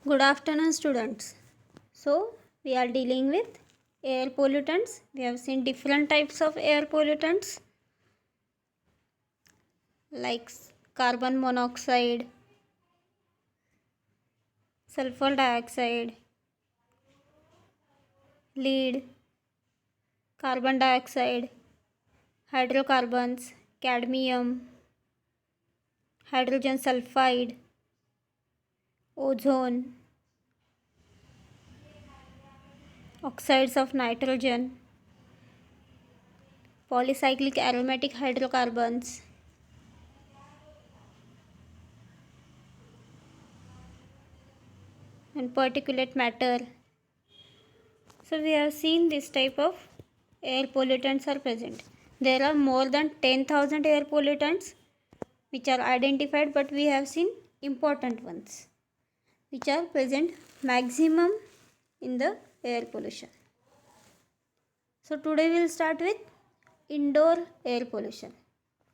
Good afternoon, students. So, we are dealing with air pollutants. We have seen different types of air pollutants like carbon monoxide, sulfur dioxide, lead, carbon dioxide, hydrocarbons, cadmium, hydrogen sulfide, ozone, oxides of nitrogen, polycyclic aromatic hydrocarbons, and particulate matter. So we have seen this type of air pollutants are present. There are more than 10,000 air pollutants which are identified, but we have seen important ones which are present maximum in the air pollution. So today we will start with indoor air pollution.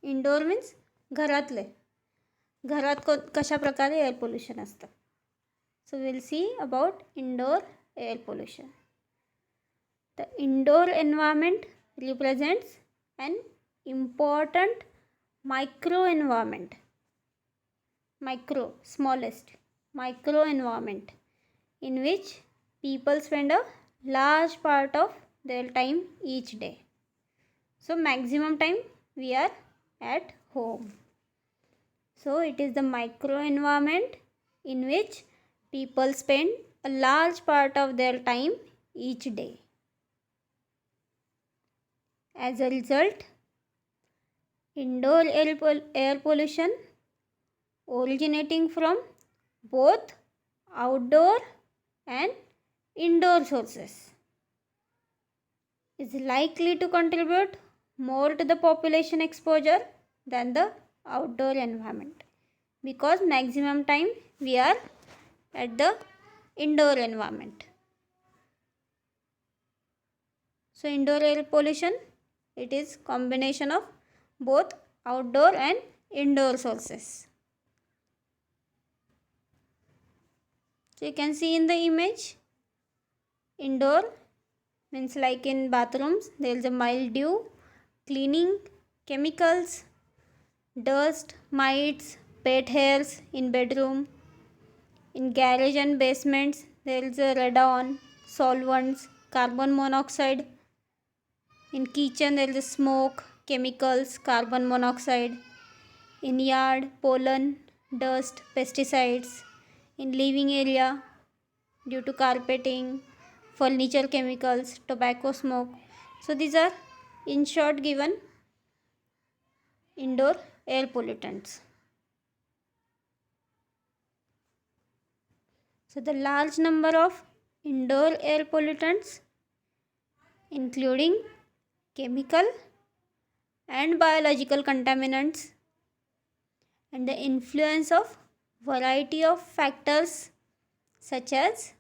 Indoor means घरातले घरात कशा प्रकारे air pollution असतं. So we will see about indoor air pollution. The indoor environment represents an important microenvironment, smallest microenvironment in which people spend a large part of their time each day. So maximum time we are at home. So it is the microenvironment in which people spend a large part of their time each day. As a result, indoor air pollution originating from both outdoor and indoor sources is likely to contribute more to the population exposure than the outdoor environment, because maximum time we are at the indoor environment. So indoor air pollution, it is combination of both outdoor and indoor sources. So you can see in the image, indoor means like in bathrooms there is a mildew, cleaning, chemicals, dust, mites, pet hairs in bedroom. In garage and basements there is a radon, solvents, carbon monoxide. In kitchen there is smoke, chemicals, carbon monoxide. In yard, pollen, dust, pesticides. In living area, due to carpeting, furniture chemicals, tobacco smoke. So these are in short given indoor air pollutants. So the large number of indoor air pollutants including chemical and biological contaminants and the influence of variety of factors such as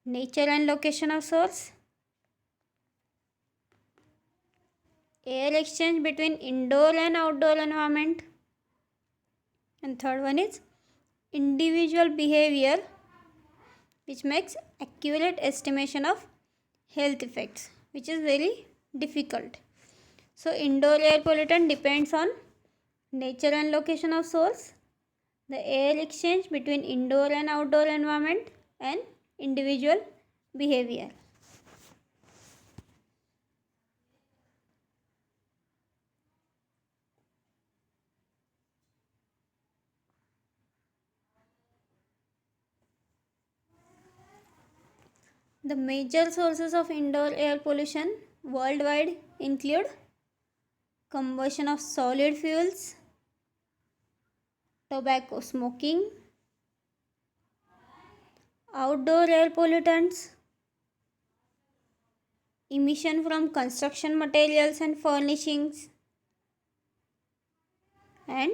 nature and location of source, air exchange between indoor and outdoor environment, and third one is individual behavior which makes accurate estimation of health effects, which is very difficult. So indoor air pollutant depends on nature and location of source, the air exchange between indoor and outdoor environment, and individual behavior. The major sources of indoor air pollution worldwide include combustion of solid fuels, tobacco smoking, outdoor air pollutants, emission from construction materials and furnishings, and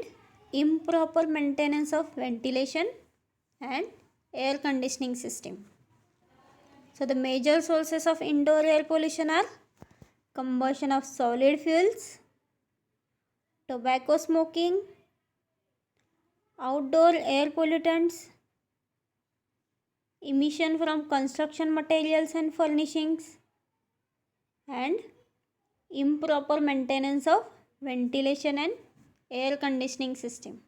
improper maintenance of ventilation and air conditioning system. So the major sources of indoor air pollution are combustion of solid fuels, tobacco smoking, outdoor air pollutants, emission from construction materials and furnishings, and improper maintenance of ventilation and air conditioning system.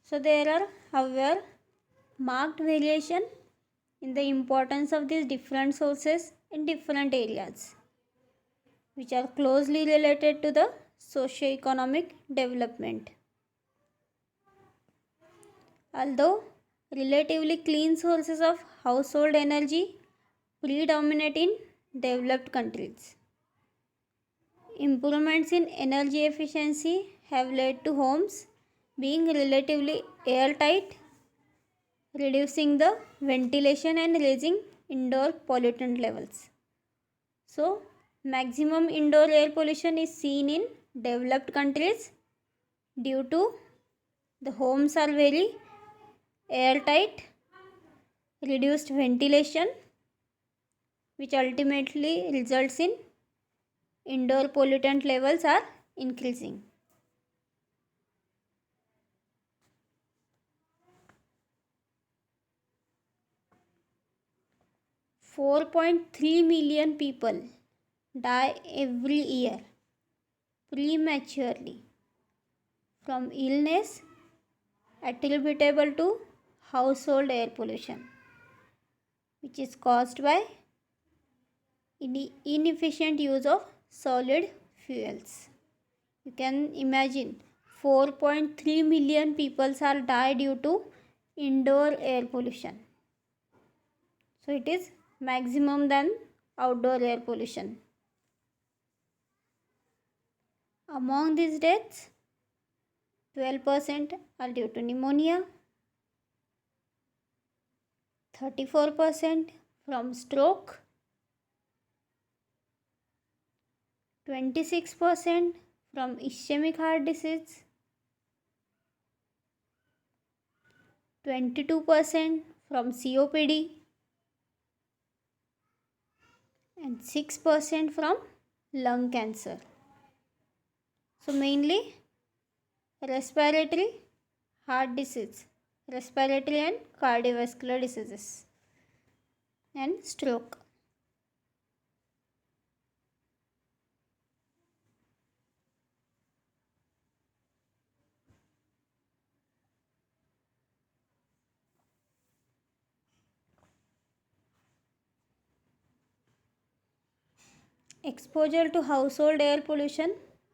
So there are, however, marked variation in the importance of these different sources in different areas, which are closely related to the socio-economic development. Although relatively clean sources of household energy predominate in developed countries, improvements in energy efficiency have led to homes being relatively airtight, reducing the ventilation and raising indoor pollutant levels. So, maximum indoor air pollution is seen in developed countries due to the homes are very airtight, reduced ventilation, which ultimately results in indoor pollutant levels are increasing. $4.3 million people die every year prematurely from illness attributable to household air pollution, which is caused by inefficient use of solid fuels. You can imagine 4.3 million people are died due to indoor air pollution. So it is maximum than outdoor air pollution. Among these deaths, 12% are due to pneumonia, 34% from stroke, 26% from ischemic heart disease, 22% from COPD, and 6% from lung cancer. So mainly respiratory, heart disease, respiratory and cardiovascular diseases, and stroke. Exposure to household air pollution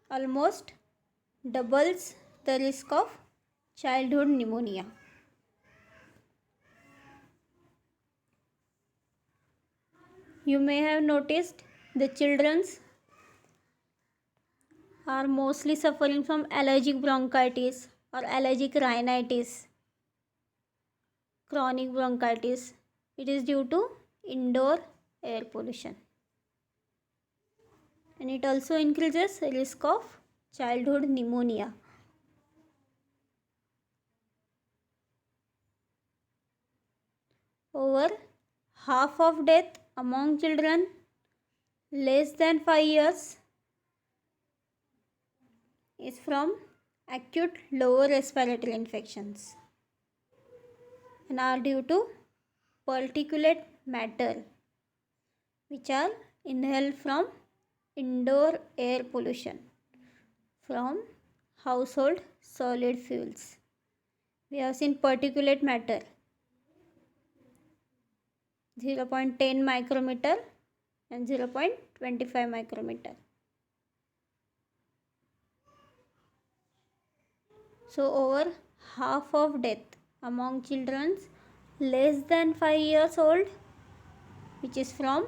almost doubles the risk of childhood pneumonia. You may have noticed the children are mostly suffering from allergic bronchitis or allergic rhinitis, chronic bronchitis. It is due to indoor air pollution. And it also increases the risk of childhood pneumonia. Over half of death among children less than 5 years is from acute lower respiratory infections and are due to particulate matter, which are inhaled from indoor air pollution from household solid fuels. We have seen particulate matter 0.10 micrometer and 0.25 micrometer. So over half of death among children less than 5 years old, which is from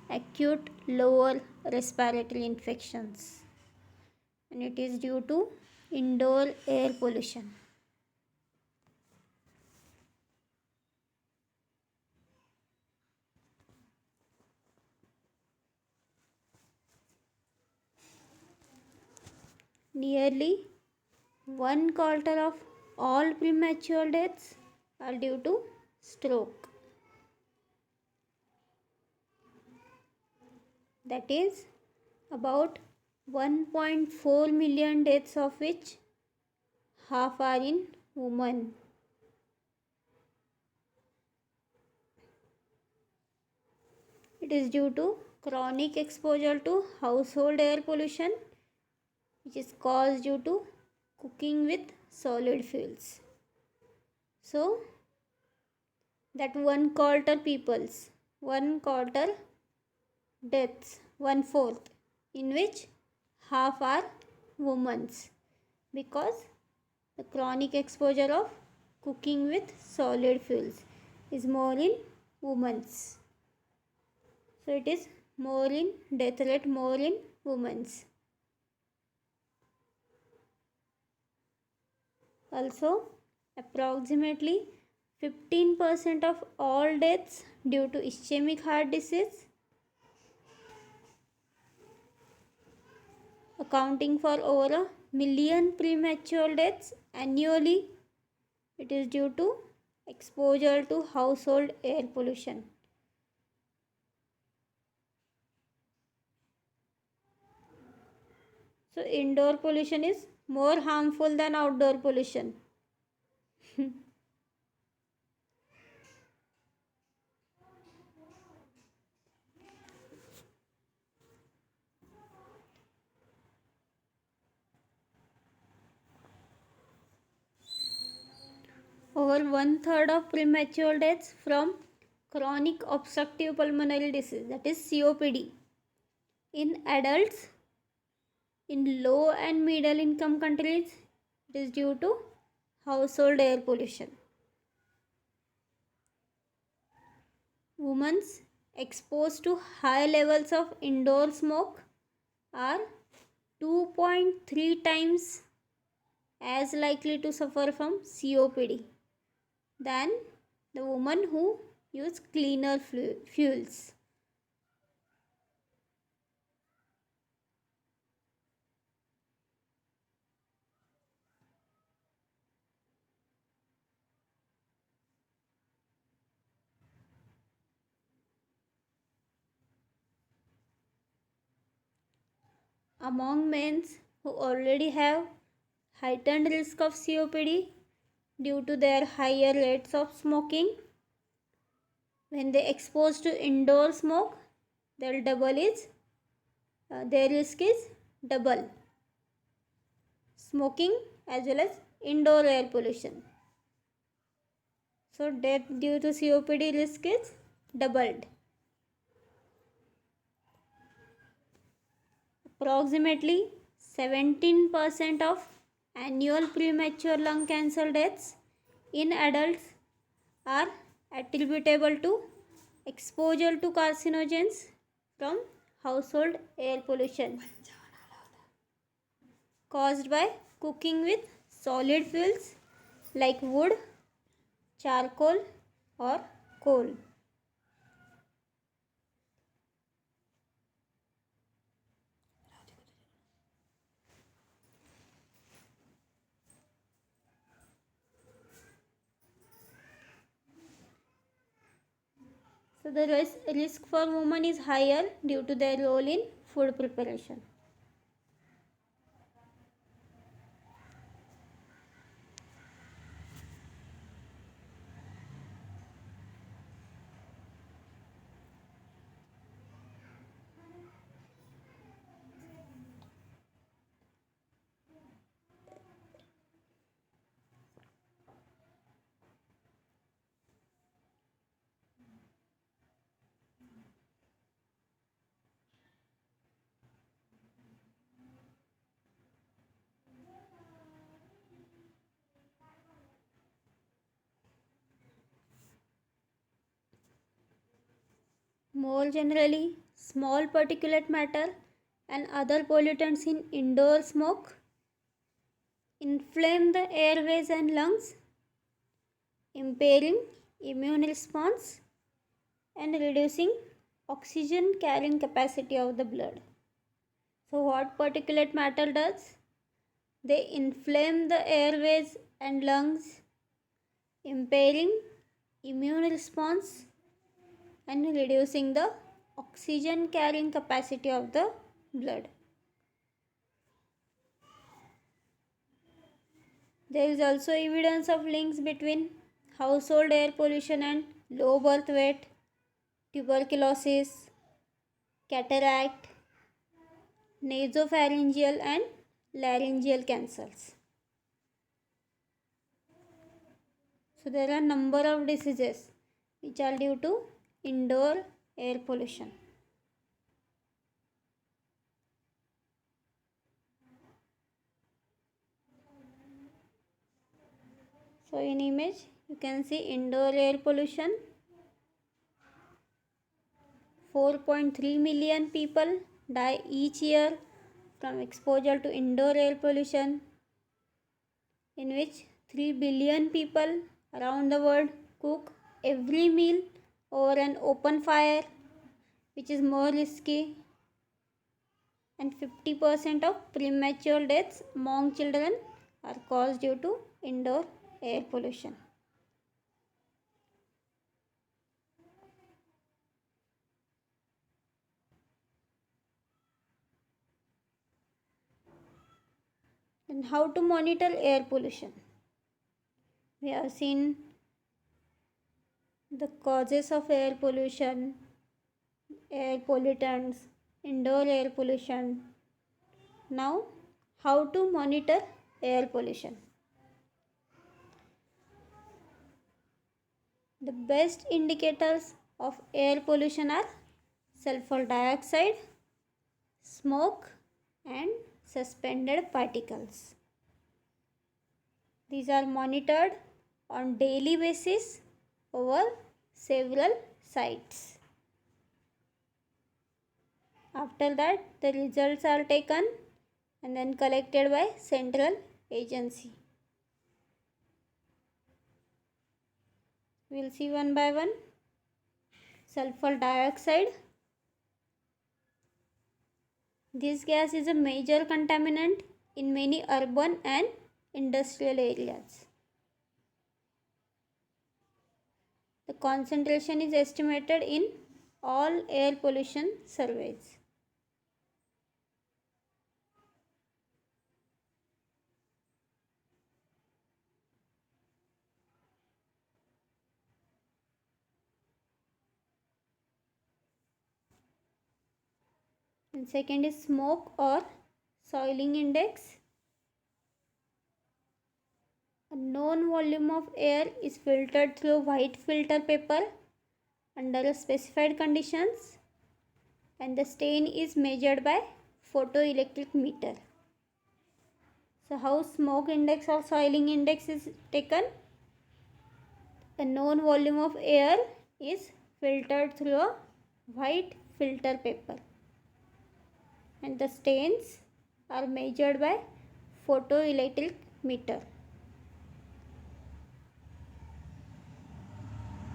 acute lower respiratory infections, and it is due to indoor air pollution. Nearly 1/4 of all premature deaths are due to stroke. That is about 1.4 million deaths, of which half are in women. It is due to chronic exposure to household air pollution, which is caused due to cooking with solid fuels. So, that one quarter deaths, 1/4, in which half are women's, because the chronic exposure of cooking with solid fuels is more in women's. So it is more in death rate, more in women's. Also, approximately 15% of all deaths due to ischemic heart disease, accounting for over a million premature deaths annually, it is due to exposure to household air pollution. So indoor pollution is more harmful than outdoor pollution. Over 1/3 of premature deaths from chronic obstructive pulmonary disease, that is COPD, in adults in low and middle income countries, it is due to household air pollution. Women exposed to high levels of indoor smoke are 2.3 times as likely to suffer from COPD than the women who use cleaner fuels. Among men who already have heightened risk of COPD due to their higher rates of smoking, when they exposed to indoor smoke, their risk is double. Smoking as well as indoor air pollution. So death due to COPD risk is doubled. Approximately 17% of annual premature lung cancer deaths in adults are attributable to exposure to carcinogens from household air pollution caused by cooking with solid fuels like wood, charcoal, or coal. So the risk for women is higher due to their role in food preparation. More generally, small particulate matter and other pollutants in indoor smoke inflame the airways and lungs, impairing immune response and reducing oxygen carrying capacity of the blood. So what particulate matter does? They inflame the airways and lungs, impairing immune response and reducing the oxygen carrying capacity of the blood. There is also evidence of links between household air pollution and low birth weight, tuberculosis, cataract, nasopharyngeal and laryngeal cancers. So there are number of diseases which are due to indoor air pollution. So in image you can see indoor air pollution. 4.3 million people die each year from exposure to indoor air pollution, in which 3 billion people around the world cook every meal over an open fire, which is more risky, and 50% of premature deaths among children are caused due to indoor air pollution. And how to monitor air pollution? We have seen the causes of air pollution, air pollutants, indoor air pollution. Now, how to monitor air pollution? The best indicators of air pollution are sulfur dioxide, smoke, and suspended particles. These are monitored on daily basis over several sites. After that, the results are taken and then collected by central agency. We will see one by one. Sulfur dioxide. This gas is a major contaminant in many urban and industrial areas. The concentration is estimated in all air pollution surveys. And second is smoke or soiling index. A known volume of air is filtered through white filter paper under a specified conditions, and the stain is measured by photoelectric meter. So how smoke index or soiling index is taken? A known volume of air is filtered through a white filter paper, and the stains are measured by photoelectric meter.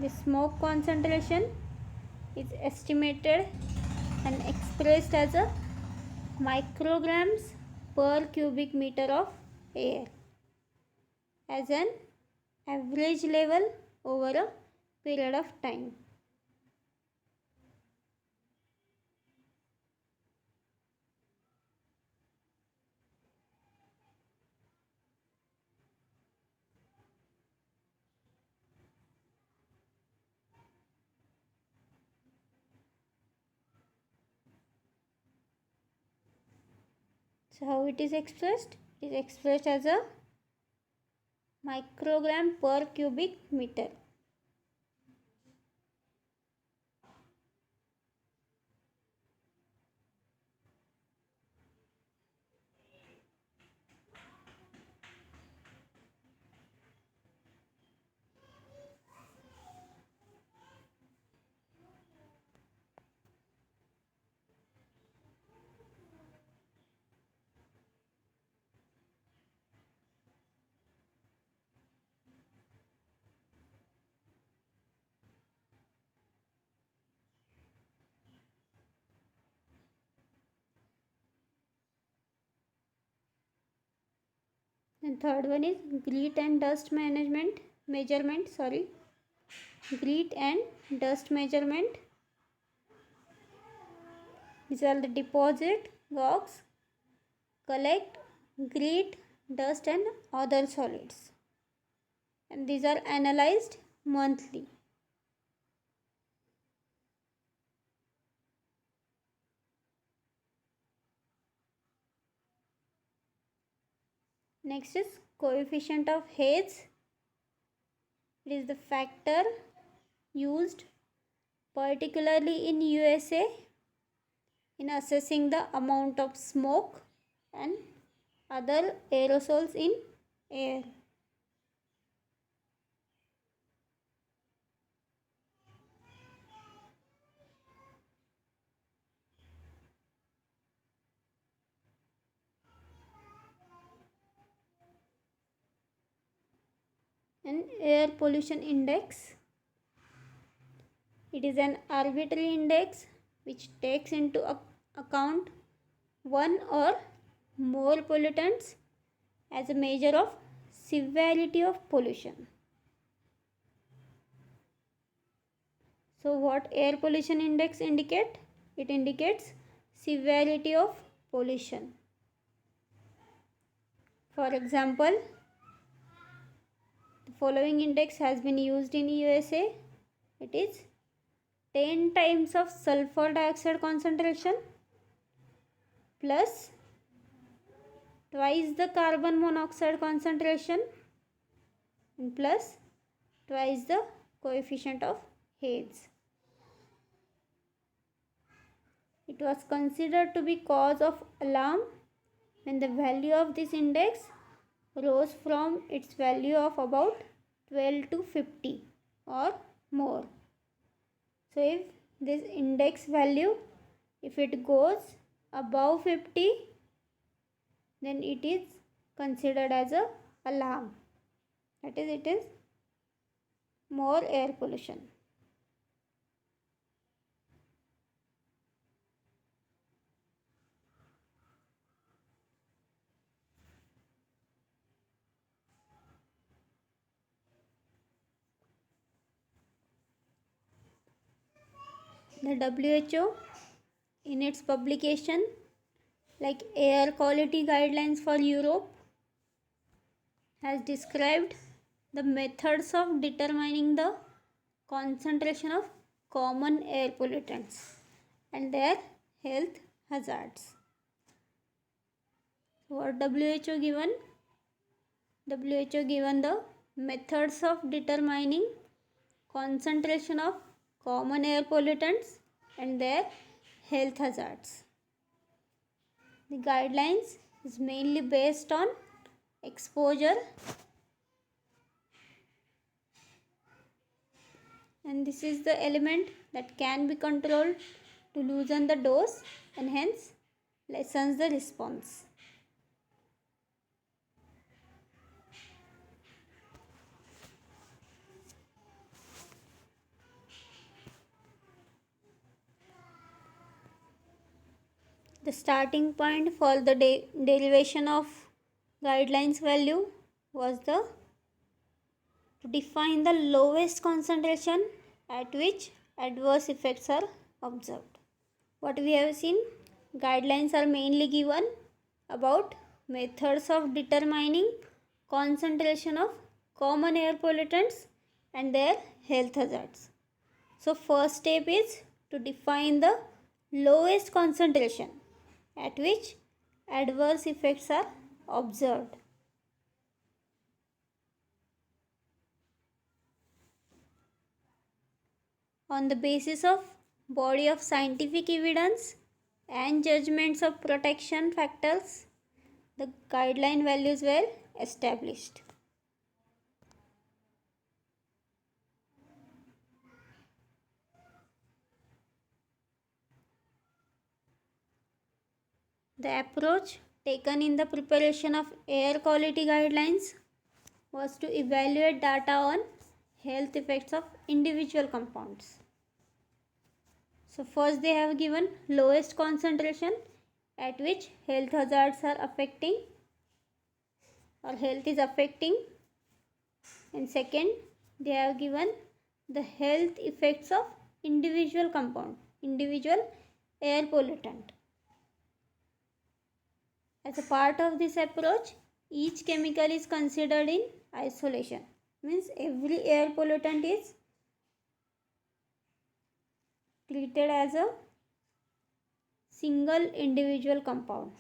The smoke concentration is estimated and expressed as a micrograms per cubic meter of air as an average level over a period of time. So how it is expressed? It is expressed as a microgram per cubic meter. And third one is grit and dust measurement. Grit and dust measurement. These are the deposit rocks, collect grit dust and other solids, and these are analyzed monthly. Next is coefficient of Haigh's. It is the factor used particularly in USA in assessing the amount of smoke and other aerosols in air. An air pollution index. It is an arbitrary index which takes into account one or more pollutants as a measure of severity of pollution. So what air pollution index indicate? It indicates severity of pollution. For example, the following index has been used in USA. It is 10 times of sulfur dioxide concentration plus twice the carbon monoxide concentration and plus twice the coefficient of Haigh's. It was considered to be cause of alarm when the value of this index rose from its value of about 12 to 50 or more. So if this index value, if it goes above 50, then it is considered as a alarm. That is, it is more air pollution. The WHO in its publication like Air Quality Guidelines for Europe has described the methods of determining the concentration of common air pollutants and their health hazards. What WHO given? WHO given the methods of determining concentration of common air pollutants and their health hazards. The guidelines is mainly based on exposure, and this is the element that can be controlled to loosen the dose and hence lessens the response. The starting point for the derivation of guidelines value was to define the lowest concentration at which adverse effects are observed. What we have seen, guidelines are mainly given about methods of determining concentration of common air pollutants and their health hazards. So first step is to define the lowest concentration at which adverse effects are observed. On the basis of body of scientific evidence and judgments of protection factors, the guideline values were established. The approach taken in the preparation of air quality guidelines was to evaluate data on health effects of individual compounds. So first they have given lowest concentration at which health hazards are affecting or health is affecting, and second they have given the health effects of individual compound, individual air pollutant. As a part of this approach, each chemical is considered in isolation. Means every air pollutant is treated as a single individual compound.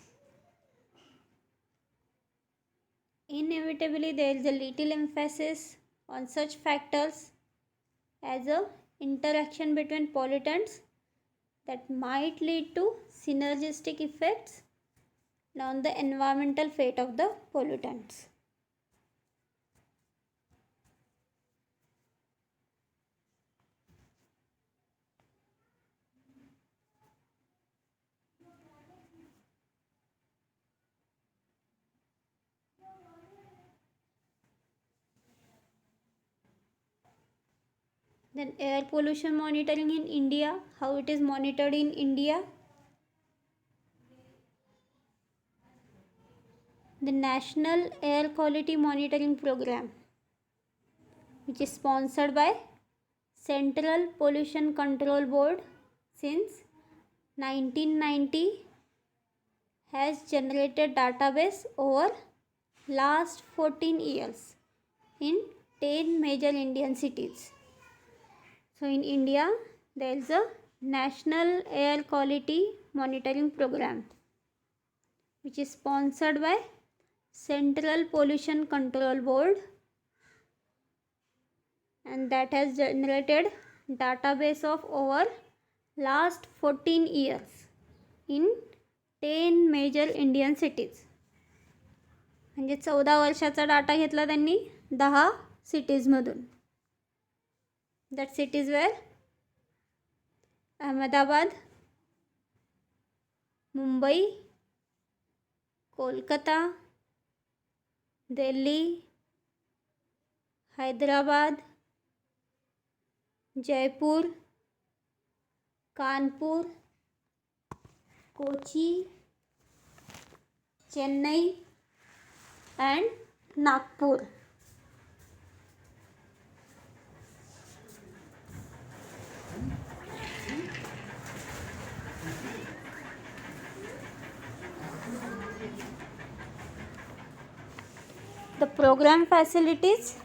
Inevitably, there is a little emphasis on such factors as a interaction between pollutants that might lead to synergistic effects on the environmental fate of the pollutants. Then air pollution monitoring in India, how it is monitored in India. The National Air Quality Monitoring Program, which is sponsored by Central Pollution Control Board since 1990, has generated database over last 14 years in 10 major Indian cities. So in India, there is a National Air Quality Monitoring Program, which is sponsored by Central Pollution Control Board, and that has generated database of over last 14 years in 10 major Indian cities. म्हणजे 14 वर्षाचा data घेतला त्यांनी 10 सिटीजमधून. That cities were Ahmedabad, Mumbai, Kolkata, Delhi, Hyderabad, Jaipur, Kanpur, Kochi, Chennai and Nagpur. The program facilitates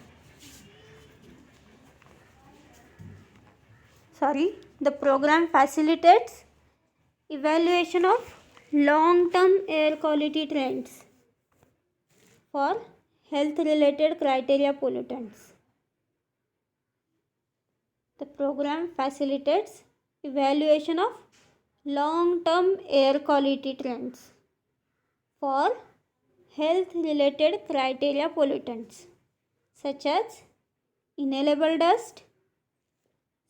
evaluation of long-term air quality trends for health-related criteria pollutants. The program facilitates evaluation of long-term air quality trends for health-related criteria pollutants such as inhalable dust,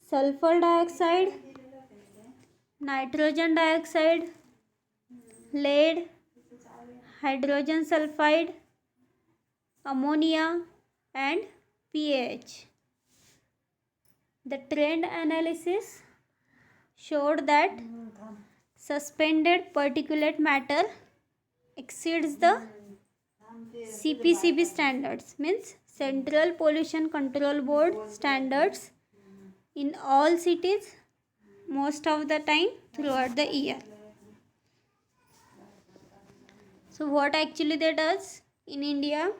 sulfur dioxide, nitrogen dioxide, lead, hydrogen sulfide, ammonia and pH. The trend analysis showed that suspended particulate matter exceeds the CPCB standards, means Central Pollution Control Board standards, in all cities most of the time throughout the year. So what actually they does in India,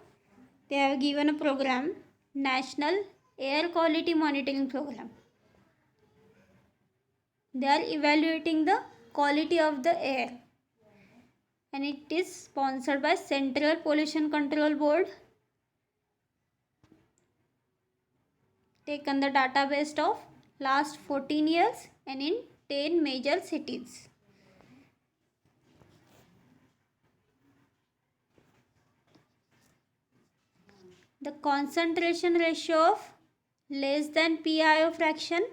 they have given a program, National Air Quality Monitoring Program. They are evaluating the quality of the air, and it is sponsored by Central Pollution Control Board, taken the database of last 14 years and in 10 major cities. The concentration ratio of less than PiO fraction,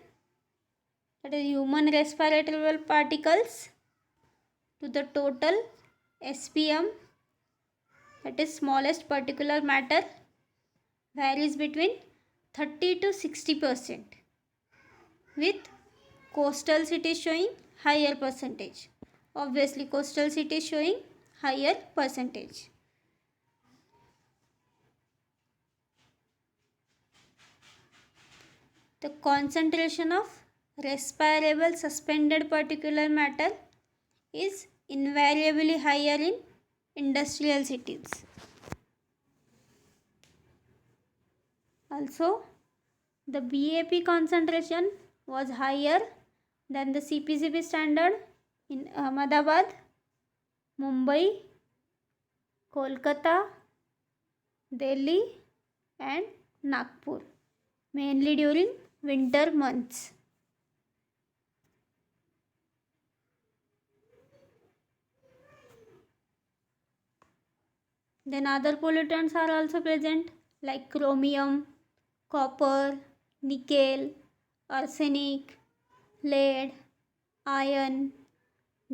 that is human respirable particles, to the total SPM, that is smallest particulate matter, varies between 30 to 60%, with coastal cities showing higher percentage. Obviously coastal cities showing higher percentage. The concentration of respirable suspended particulate matter is invariably higher in industrial cities. Also, the BAP concentration was higher than the CPCB standard in Ahmedabad, Mumbai, Kolkata, Delhi and Nagpur, mainly during winter months. Then other pollutants are also present like chromium, copper, nickel, arsenic, lead, iron,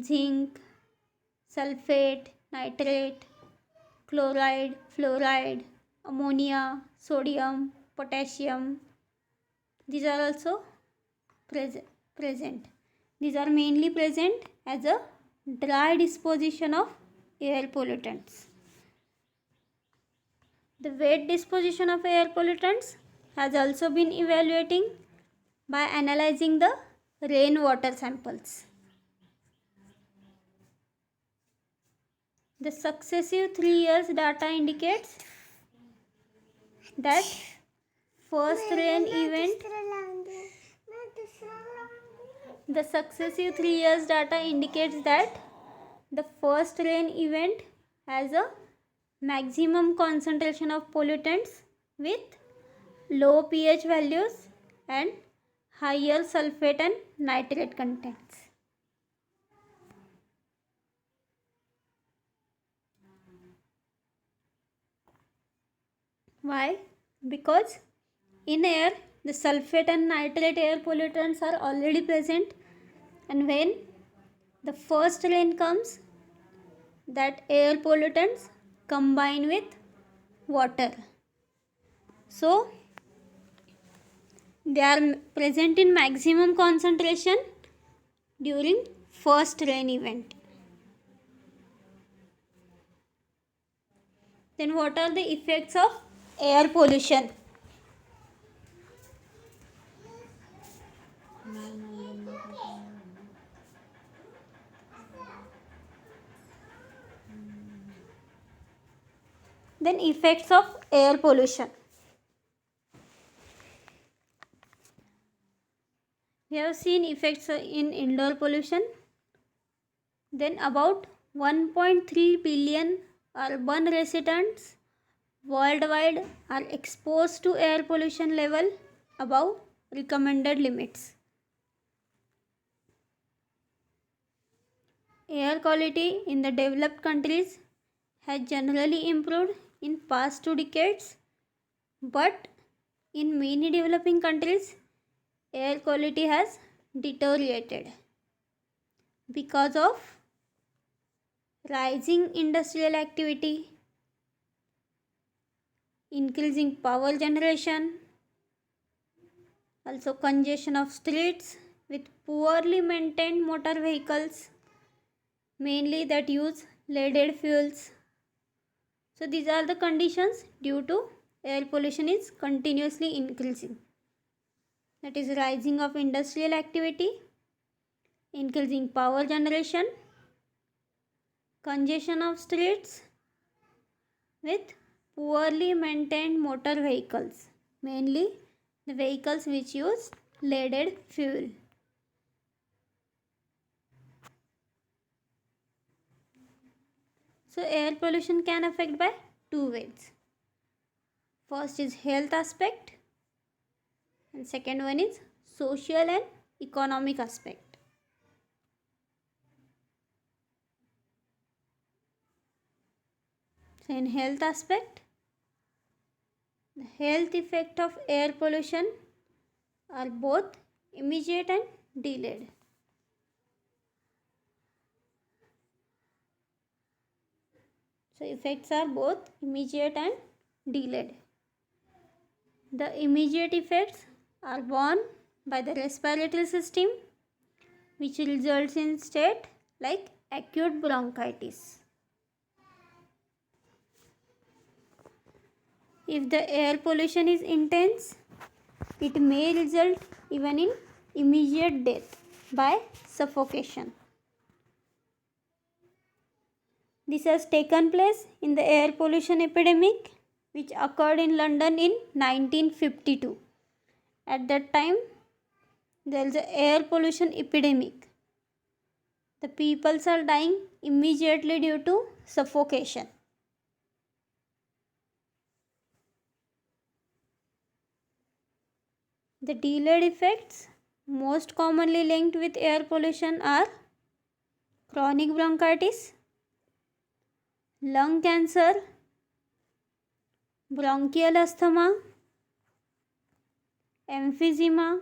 zinc, sulfate, nitrate, chloride, fluoride, ammonia, sodium, potassium. These are also present. These are mainly present as a dry disposition of air pollutants. The wet disposition of air pollutants has also been evaluating by analyzing the rainwater samples. The successive 3 years data indicates that first rain event the successive 3 years data indicates that the first rain event has a maximum concentration of pollutants with low pH values and higher sulfate and nitrate contents. Why? Because in air the sulfate and nitrate air pollutants are already present, and when the first rain comes, that air pollutants combine with water. So they are present in maximum concentration during first rain event. Then what are the effects of air pollution? Then effects of air pollution. We have seen effects in indoor pollution. Then about 1.3 billion urban residents worldwide are exposed to air pollution level above recommended limits. Air quality in the developed countries has generally improved in past 2 decades, but in many developing countries, air quality has deteriorated because of rising industrial activity, increasing power generation, also congestion of streets with poorly maintained motor vehicles, mainly that use leaded fuels. So these are the conditions due to air pollution is continuously increasing. That is rising of industrial activity, increasing power generation, congestion of streets with poorly maintained motor vehicles, mainly the vehicles which use leaded fuel. So air pollution can affect by 2 ways. First is health aspect and second one is social and economic aspect. So in health aspect, the health effect of air pollution are both immediate and delayed. So effects are both immediate and delayed. The immediate effects are borne by the respiratory system, which results in state like acute bronchitis. If the air pollution is intense, it may result even in immediate death by suffocation. This has taken place in the air pollution epidemic, which occurred in London in 1952. At that time, there is an air pollution epidemic. The peoples are dying immediately due to suffocation. The delayed effects most commonly linked with air pollution are chronic bronchitis, lung cancer, bronchial asthma, emphysema,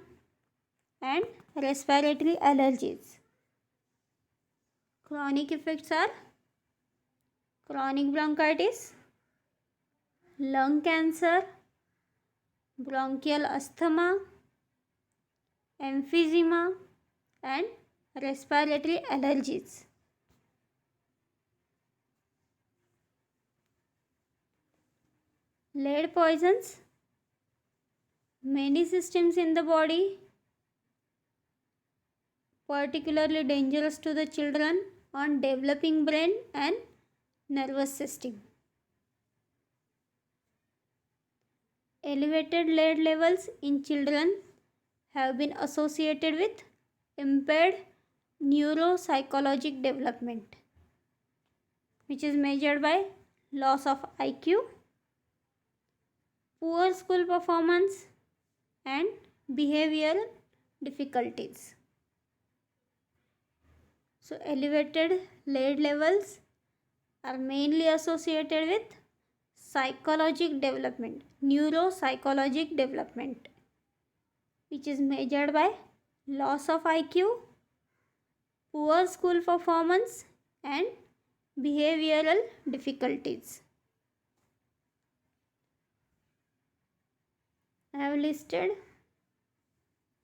and respiratory allergies. Chronic effects are chronic bronchitis, lung cancer, bronchial asthma, emphysema, and respiratory allergies. Lead poisons many systems in the body, particularly dangerous to the children on developing brain and nervous system. Elevated lead levels in children have been associated with impaired neuropsychologic development, which is measured by loss of IQ, poor school performance, and behavioral difficulties. So, elevated lead levels are mainly associated with psychologic development, neuropsychologic development, which is measured by loss of IQ, poor school performance, and behavioral difficulties. I have listed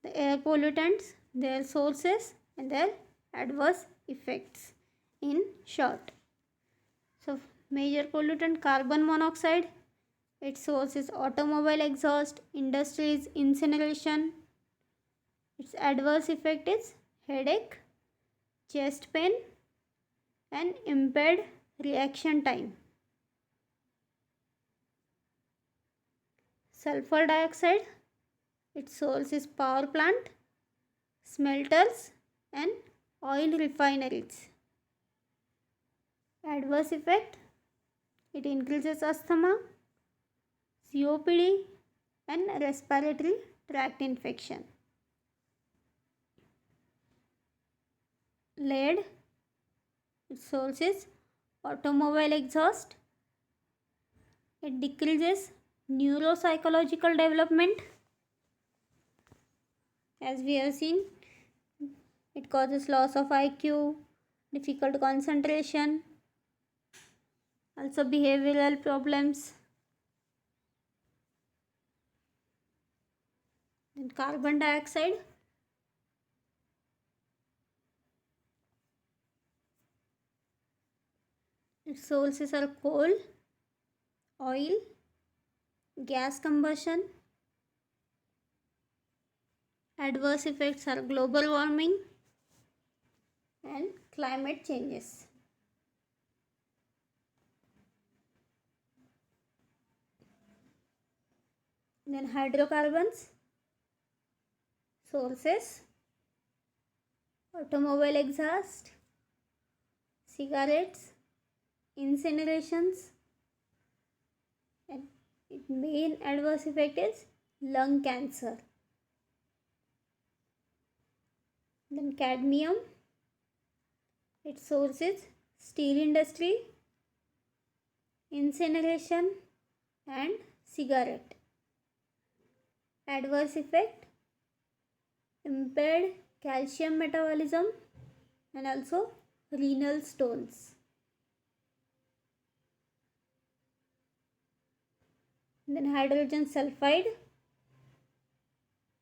the air pollutants, their sources, and their adverse effects in short. So, major pollutant carbon monoxide, its source is automobile exhaust, industries, incineration. Its adverse effect is headache, chest pain, and impaired reaction time. Sulfur dioxide, its source is power plant, smelters, and oil refineries. Adverse effect, it increases asthma, COPD, and respiratory tract infection. Lead, its source is automobile exhaust. It decreases neuropsychological development. As we have seen, it causes loss of IQ, difficult concentration, also behavioral problems. Then carbon dioxide, its sources are coal, oil, gas combustion. Adverse effects are global warming and climate changes. Then hydrocarbons, sources, automobile exhaust, cigarettes, incinerations, and its main adverse effect is lung cancer. Then cadmium, its source is steel industry, incineration, and cigarette. Adverse effect, impaired calcium metabolism and also renal stones. Then hydrogen sulfide,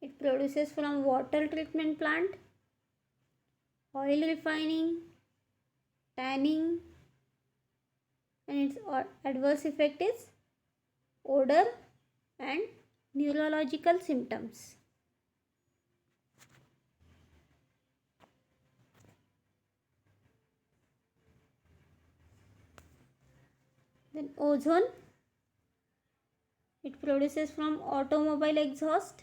it produces from water treatment plant, oil refining, tanning, and its adverse effect is odor and neurological symptoms. Then ozone, produces from automobile exhaust.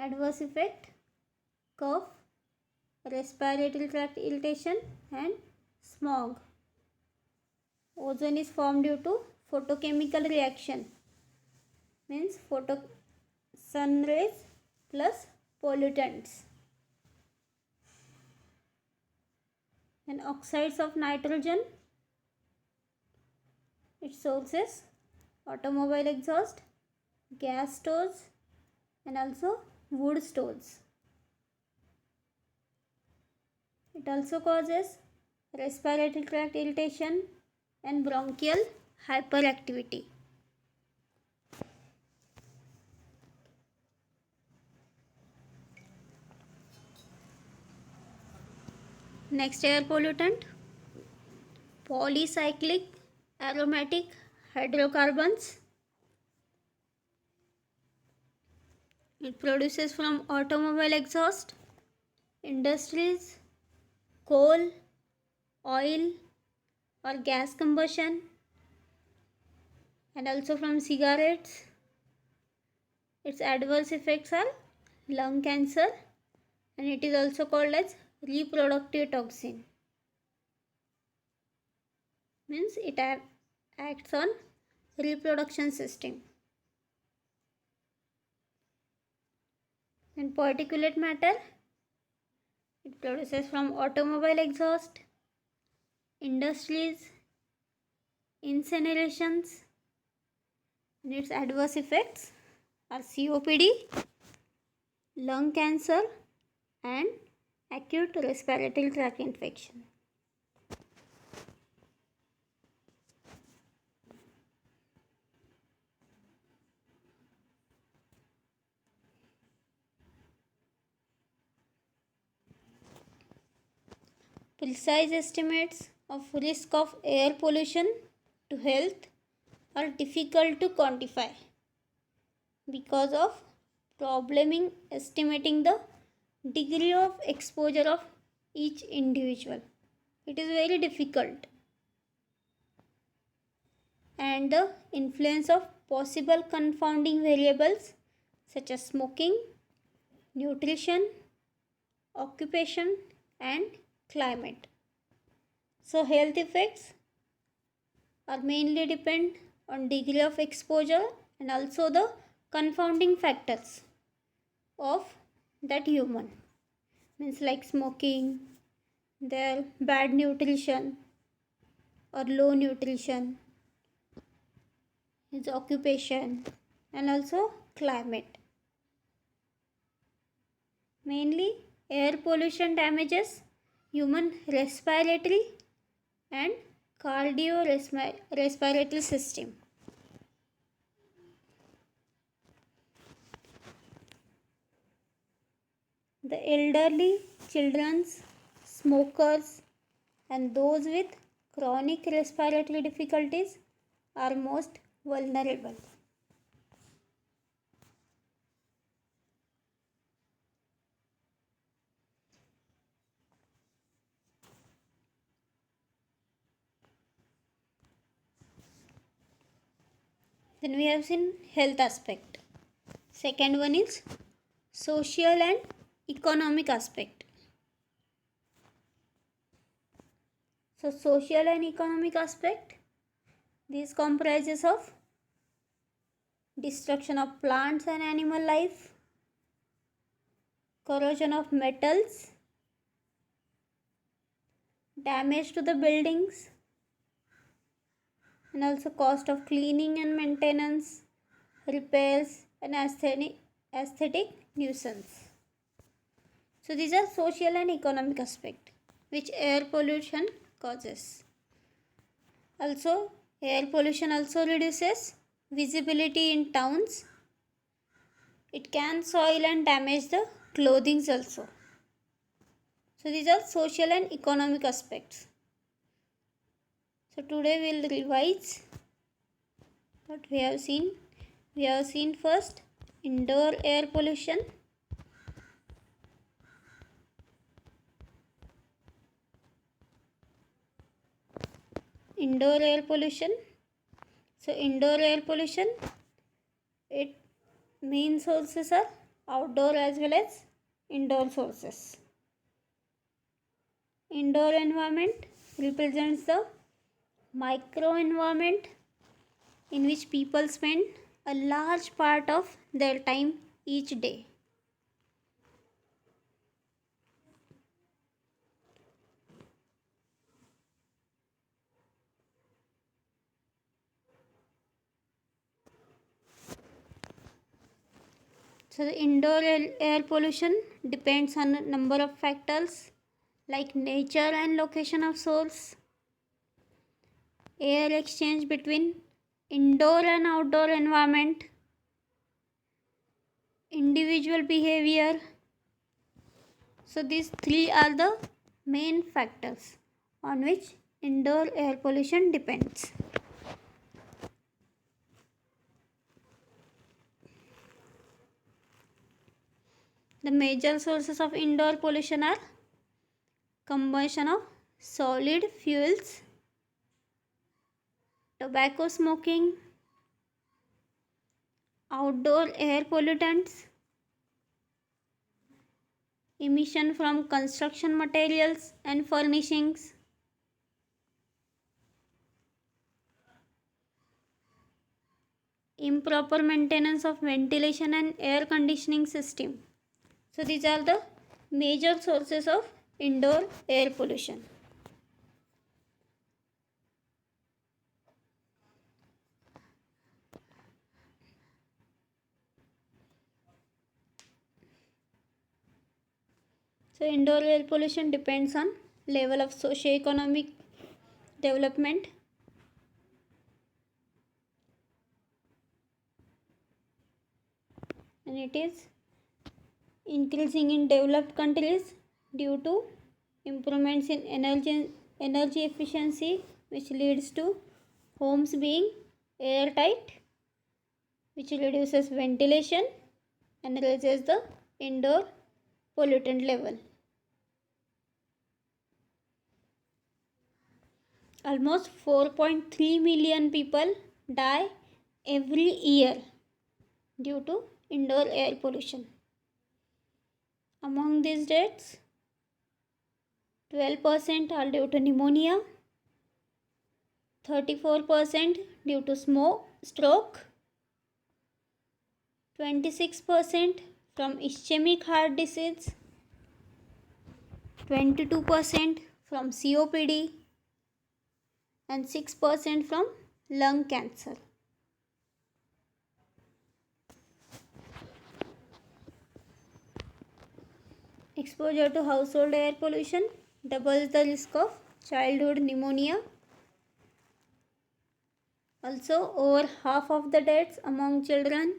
Adverse effect: cough, respiratory tract irritation, and smog. Ozone is formed due to photochemical reaction, means sun rays plus pollutants. And oxides of nitrogen, its sources: automobile exhaust, gas stoves, and also wood stoves. It also causes respiratory tract irritation and bronchial hyperactivity. Next air pollutant: polycyclic aromatic hydrocarbons. It produces from automobile exhaust, industries, coal, oil or gas combustion, and also from cigarettes. Its adverse effects are lung cancer, and it is also called as reproductive toxin, means it acts on reproduction system. And particulate matter, it produces from automobile exhaust, industries, incinerations, and its adverse effects are COPD, lung cancer, and acute respiratory tract infection. Precise estimates of risk of air pollution to health are difficult to quantify because of problem in estimating the degree of exposure of each individual. It is very difficult. And the influence of possible confounding variables such as smoking, nutrition, occupation, and climate. So health effects are mainly depend on degree of exposure and also the confounding factors of that human, means like smoking, their bad nutrition or low nutrition, his occupation, and also climate. Mainly air pollution damages human respiratory and cardiorespiratory system. The elderly, children, smokers, and those with chronic respiratory difficulties are most vulnerable. Then we have seen health aspect. Second one is social and economic aspect. So social and economic aspect, this comprises of destruction of plants and animal life, corrosion of metals, damage to the buildings, and also cost of cleaning and maintenance, repairs, and aesthetic nuisance. So these are social and economic aspect which air pollution causes. Also, air pollution also reduces visibility in towns. It can soil and damage the clothing also. So these are social and economic aspects. So today we will revise what we have seen. We have seen first indoor air pollution. Indoor air pollution, So indoor air pollution, it main sources are outdoor as well as indoor sources. Indoor environment represents the micro environment in which people spend a large part of their time each day. So the indoor air pollution depends on a number of factors like nature and location of source, air exchange between indoor and outdoor environment, individual behavior. So these three are the main factors on which indoor air pollution depends. The major sources of indoor pollution are combustion of solid fuels, tobacco smoking, outdoor air pollutants, emission from construction materials and furnishings, improper maintenance of ventilation and air conditioning system. So these are the major sources of indoor air pollution. So indoor air pollution depends on level of socio-economic development, and it is increasing in developed countries due to improvements in energy efficiency, which leads to homes being airtight, which reduces ventilation and raises the indoor pollutant level. Almost 4.3 million people die every year due to indoor air pollution. Among these deaths, 12% are due to pneumonia, 34% due to stroke, 26% from ischemic heart disease, 22% from COPD, and 6% from lung cancer. Exposure to household air pollution doubles the risk of childhood pneumonia. Also, over half of the deaths among children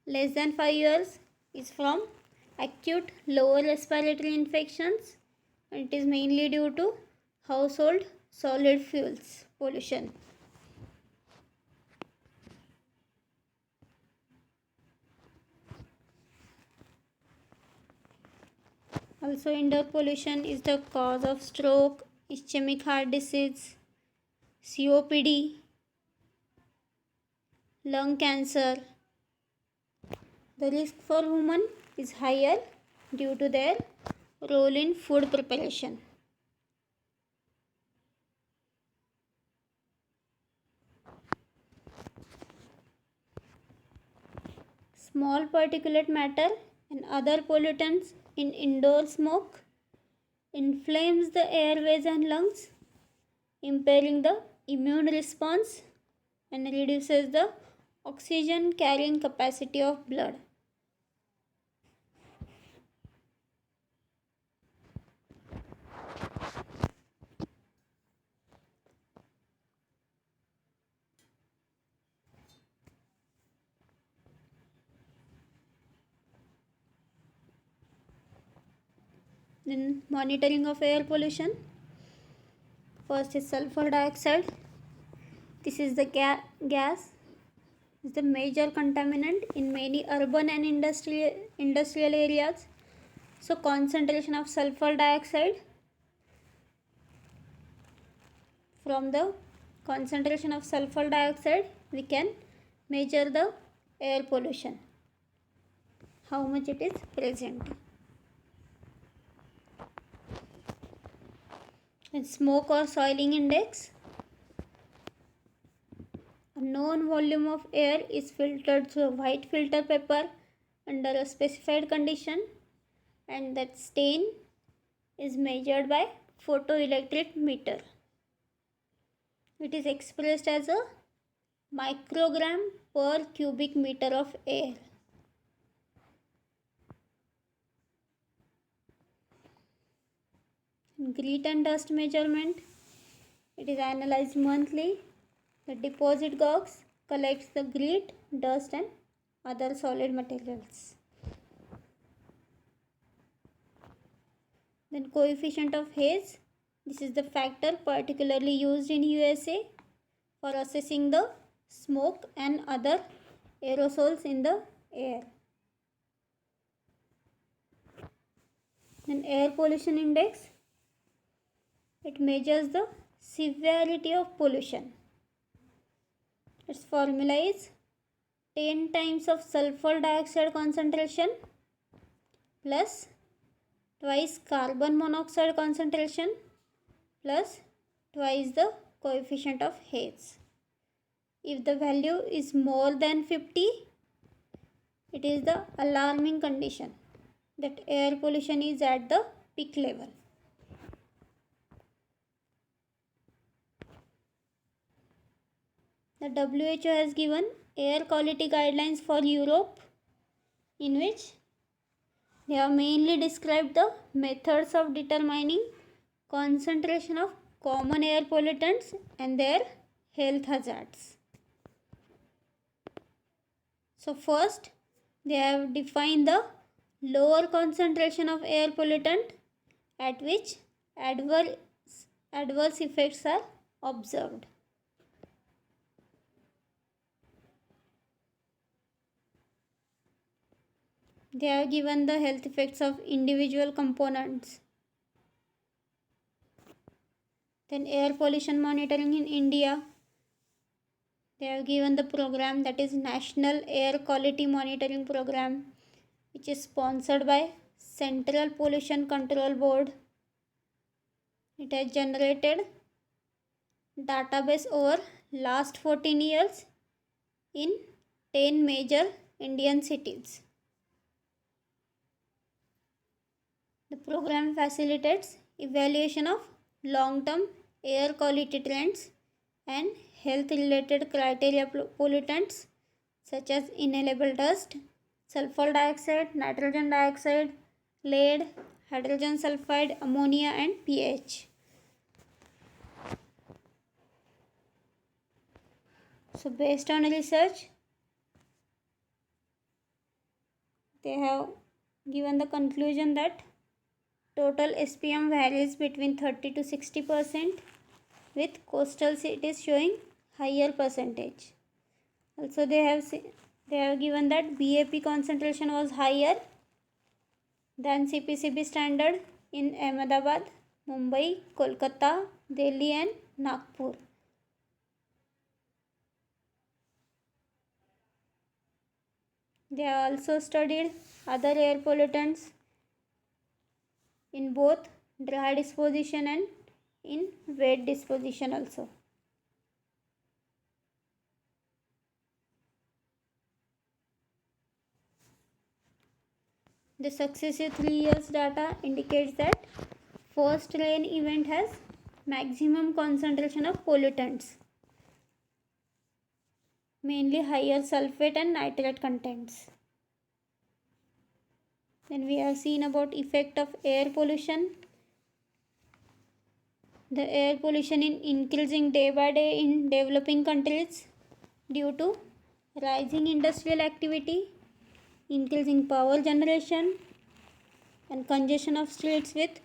less than 5 years is from acute lower respiratory infections, and it is mainly due to household solid fuels pollution. Also, indoor pollution is the cause of stroke, ischemic heart disease, COPD, lung cancer. The risk for women is higher due to their role in food preparation. Small particulate matter and other pollutants in indoor smoke inflames the airways and lungs, impairing the immune response and reduces the oxygen carrying capacity of blood. Then monitoring of air pollution. First is sulfur dioxide. This is the gas. Is the major contaminant in many urban and industrial areas. So concentration of sulfur dioxide from the concentration of sulfur dioxide we can measure the air pollution, how much it is present. And smoke or soiling index, a known volume of air is filtered through a white filter paper under a specified condition, and that stain is measured by photoelectric meter. It is expressed as a microgram per cubic meter of air. Grit and dust measurement, it is analyzed monthly. The deposit box collects the grit, dust and other solid materials. Then coefficient of haze, this is the factor particularly used in USA for assessing the smoke and other aerosols in the air. Then air pollution index, it measures the severity of pollution. Its formula is 10 times of sulfur dioxide concentration plus twice carbon monoxide concentration plus twice the coefficient of haze. If the value is more than 50, it is the alarming condition that air pollution is at the peak level. The WHO has given air quality guidelines for Europe, in which they have mainly described the methods of determining concentration of common air pollutants and their health hazards. So first, they have defined the lower concentration of air pollutant at which adverse effects are observed. They have given the health effects of individual components. Then air pollution monitoring in India. They have given the program, that is National Air Quality Monitoring Program, which is sponsored by Central Pollution Control Board. It has generated database over last 14 years in 10 major Indian cities. The program facilitates evaluation of long-term air quality trends and health-related criteria pollutants such as inhalable dust, sulfur dioxide, nitrogen dioxide, lead, hydrogen sulfide, ammonia and pH. So based on research, they have given the conclusion that total SPM varies between 30 to 60%, with coastal cities showing higher percentage. Also they have given that BAP concentration was higher than CPCB standard in Ahmedabad, Mumbai, Kolkata, Delhi and Nagpur. They have also studied other air pollutants in both dry disposition and in wet disposition also. The successive 3 years data indicates that first rain event has maximum concentration of pollutants, mainly higher sulfate and nitrate contents. Then we have seen about effect of air pollution. The air pollution is increasing day by day in developing countries due to rising industrial activity, increasing power generation and congestion of streets with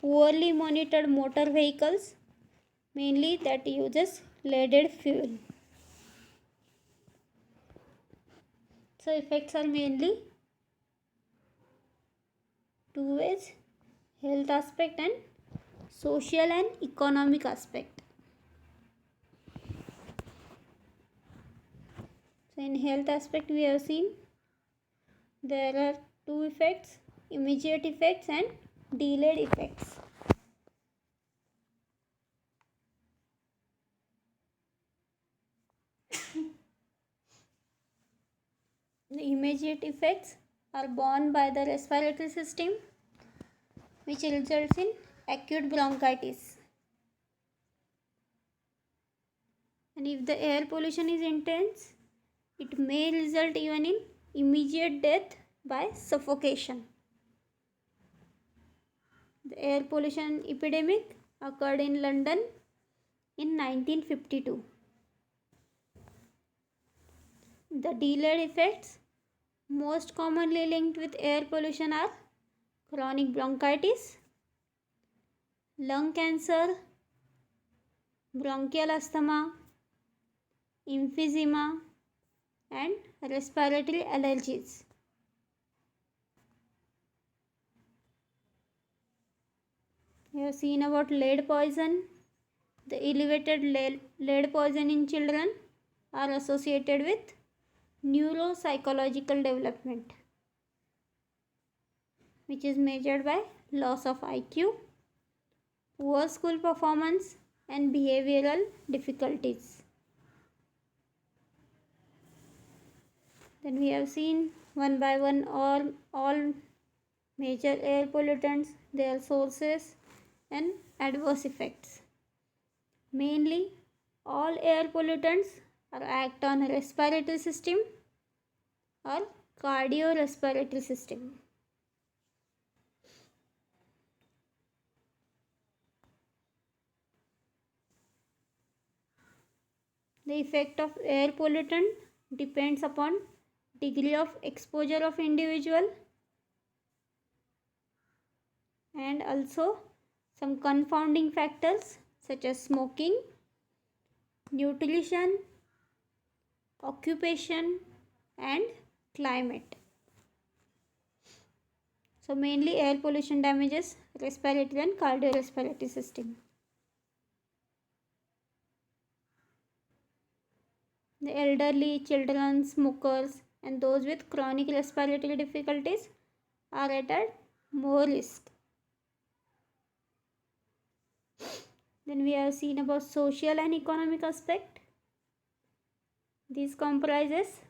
poorly monitored motor vehicles, mainly that uses leaded fuel. So effects are mainly two ways: health aspect and social and economic aspect. So in health aspect we have seen there are two effects, immediate effects and delayed effects. The immediate effects are borne by the respiratory system, which results in acute bronchitis. And if the air pollution is intense, it may result even in immediate death by suffocation. The air pollution epidemic occurred in London in 1952. The delayed effects most commonly linked with air pollution are chronic bronchitis, lung cancer, bronchial asthma, emphysema, and respiratory allergies. We have seen about lead poison. The elevated lead poison in children are associated with neuropsychological development, which is measured by loss of IQ, poor school performance, and behavioral difficulties. Then we have seen one by one all major air pollutants, their sources and adverse effects. Mainly, all air pollutants are act on respiratory system or cardiorespiratory system. The effect of air pollutant depends upon degree of exposure of individual and also some confounding factors such as smoking, nutrition, occupation and climate. So mainly air pollution damages respiratory and cardiorespiratory system. The elderly, children, smokers and those with chronic respiratory difficulties are at more risk. Then we have seen about social and economic aspect. This comprises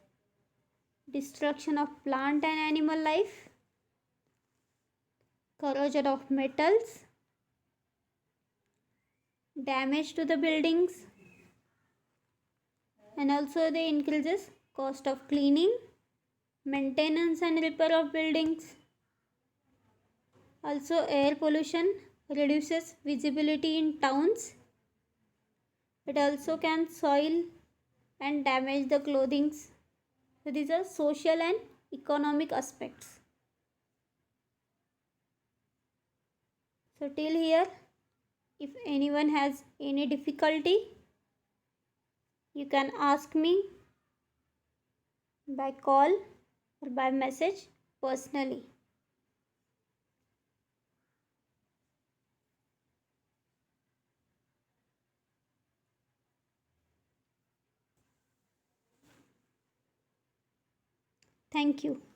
destruction of plant and animal life, corrosion of metals, damage to the buildings, and also they increases cost of cleaning, maintenance and repair of buildings. Also air pollution reduces visibility in towns. It also can soil and damage the clothing. So these are social and economic aspects. So till here, if anyone has any difficulty, you can ask me by call or by message personally. Thank you.